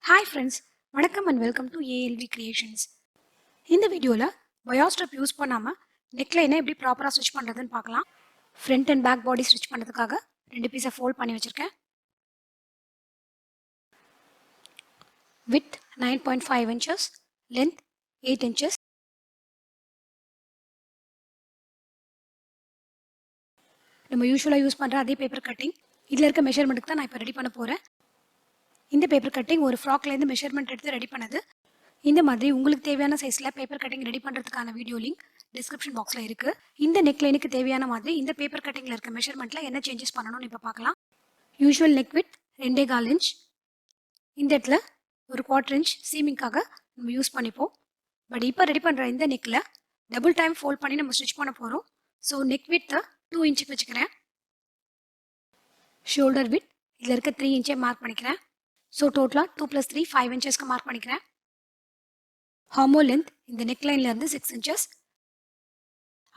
Hi friends, வணக்கம் and welcome to ALV Creations. இந்த வீடியோல wire strap யூஸ் பண்ணாம neckline எப்படி ப்ராப்பரா ஸ்டிட்ச் பண்றதுன்னு பார்க்கலாம். Front and back body stitch பண்றதுக்காக ரெண்டு பீஸை ஃபோல்ட் பண்ணி வச்சிருக்கேன். Width 9.5 inches, length 8 inches. நம்ம யூசுவலா யூஸ் பண்ற அதே பேப்பர் கட்டிங் இதுல இருக்க மெஷர்மென்ட்க்கு தான் நான் இப்போ ரெடி பண்ண போறேன். இந்த பேப்பர் கட்டிங் ஒரு ஃப்ராக்ல இருந்து மெஷர்மென்ட் எடுத்து ரெடி பண்ணது. இந்த மாதிரி உங்களுக்கு தேவையான சைஸ்ல பேப்பர் கட்டிங் ரெடி பண்றதுக்கான வீடியோ லிங்க் டிஸ்கிரிப்ஷன் பாக்ஸ்ல இருக்கு. இந்த நெக்லைனுக்கு தேவையான மாதிரி இந்த பேப்பர் கட்டிங்ல இருக்க மெஷர்மென்ட்ல என்ன சேஞ்சஸ் பண்ணணும்னு இப்ப பார்க்கலாம். Usual neck with 2.25 inch. இந்த இடத்துல ஒரு 1/4 இன்ச் சீமிங்காக நம்ம யூஸ் பண்ணிப்போம். பட் இப்போ ரெடி பண்ற இந்த நெக்ல டபுள் டைம் ஃபோல்ட் பண்ணி நம்ம ஸ்டிச் பண்ண போறோம். ஸோ நெக் வித் 2 இன்ச்சுக்கு வச்சுக்கிறேன். ஷோல்டர் வித் இதுல இருக்க 3 இன்ச்சை மார்க் பண்ணிக்கிறேன். ஸோ டோட்டலாக 2 + 3 5 இன்ச்சஸ்க்கு மார்க் பண்ணிக்கிறேன். ஹார்மோ லென்த் இந்த நெக் லைன்ல இருந்து 6 இன்ச்சஸ்.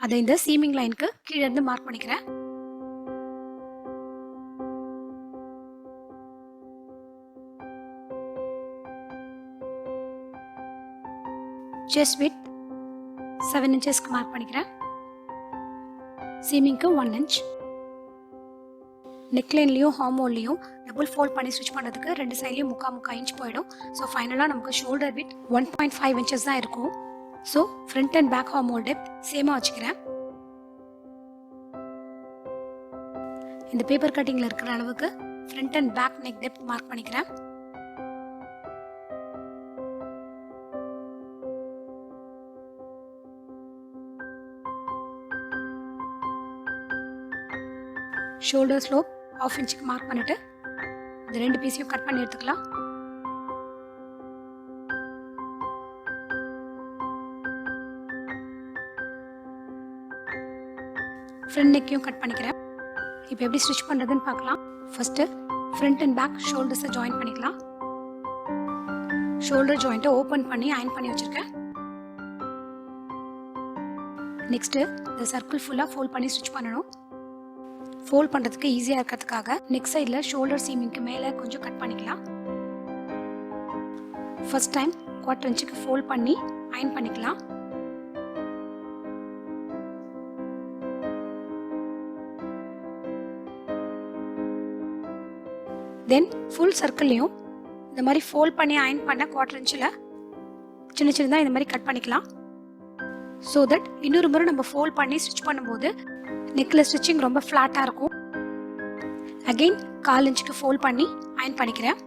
அதை இந்த சீமிங் லைனுக்கு கீழே இருந்து மார்க் பண்ணிக்கிறேன். செஸ்ட் வித் 7 இன்ச்சஸ்க்கு மார்க் பண்ணிக்கிறேன். சீமிங்க்கு 1 இன்ச். நெக்லைன்லையும் ஹார்மோன்லையும் டபுள் ஃபோல்ட் பண்ணி ஸ்டிச் பண்ணுறதுக்கு ரெண்டு சைட்லையும் முக்கா இன்ச் போயிடும். ஸோ ஃபைனலாக நமக்கு ஷோல்டர் வித் 1.5 இன்ச்சஸ் தான் இருக்கும். So front and back armhole depth சேமாக வச்சுக்கிறேன். இந்த பேப்பர் கட்டிங்கில் இருக்கிற அளவுக்கு front and back neck depth mark பண்ணிக்கிறேன். ஷோல்டர் ஸ்லோப் 1/2 இன்ச்சுக்கு மார்க் பண்ணிட்டு இந்த ரெண்டு பீஸையும் கட் பண்ணி எடுத்துக்கலாம். ஃப்ரண்ட் நெக்கையும் கட் பண்ணிக்கிறேன். இப்போ எப்படி ஸ்டிச் பண்ணுறதுன்னு பார்க்கலாம். ஃபர்ஸ்ட்டு ஃப்ரண்ட் அண்ட் பேக் ஷோல்டர்ஸை ஜாயின் பண்ணிக்கலாம். ஷோல்டர் ஜாயிண்ட்டை ஓப்பன் பண்ணி அயன் பண்ணி வச்சுருக்கேன். நெக்ஸ்ட்டு இந்த சர்க்கிள் ஃபுல்லாக ஃபோல்ட் பண்ணி ஸ்டிச் பண்ணணும். ஃபோல்ட் பண்ணுறதுக்கு ஈஸியாக இருக்கிறதுக்காக நெக் சைடில் ஷோல்டர் சீமிங்க்கு மேலே கொஞ்சம் கட் பண்ணிக்கலாம். ஃபர்ஸ்ட் டைம் 1/4 இன்ச்சுக்கு ஃபோல்ட் பண்ணி அயன் பண்ணிக்கலாம். தென் ஃபுல் சர்க்கிள்லையும் இந்த மாதிரி ஃபோல்ட் பண்ணி அயன் பண்ண 1/4 இன்ச்சில் சின்ன சின்னதாக இந்த மாதிரி கட் பண்ணிக்கலாம். ஸோ தட் இன்னொரு முறை நம்ம ஃபோல்ட் பண்ணி ஸ்டிச் பண்ணும்போது நெக்கில் ஸ்டிச்சிங் ரொம்ப ஃப்ளாட்டாக இருக்கும். அகெயின் 1/4 இன்ச்சுக்கு ஃபோல்ட் பண்ணி அயன் பண்ணிக்கிறேன்.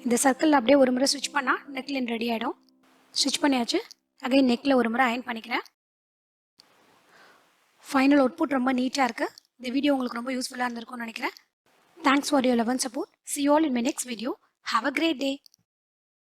இந்த சர்க்கிள் அப்படியே ஒரு முறை ஸ்டிச் பண்ணால் நெக்லைன் ரெடி ஆகிடும். ஸ்டிச் பண்ணியாச்சு. அகைன் நெக்கில் ஒரு முறை அயன் பண்ணிக்கிறேன். ஃபைனல் அவுட்புட் ரொம்ப நீட்டாக இருக்குது. இந்த வீடியோ உங்களுக்கு ரொம்ப யூஸ்ஃபுல்லாக இருந்திருக்கும்னு நினைக்கிறேன். Thanks for your love and support. See you all in my next video. Have a great day.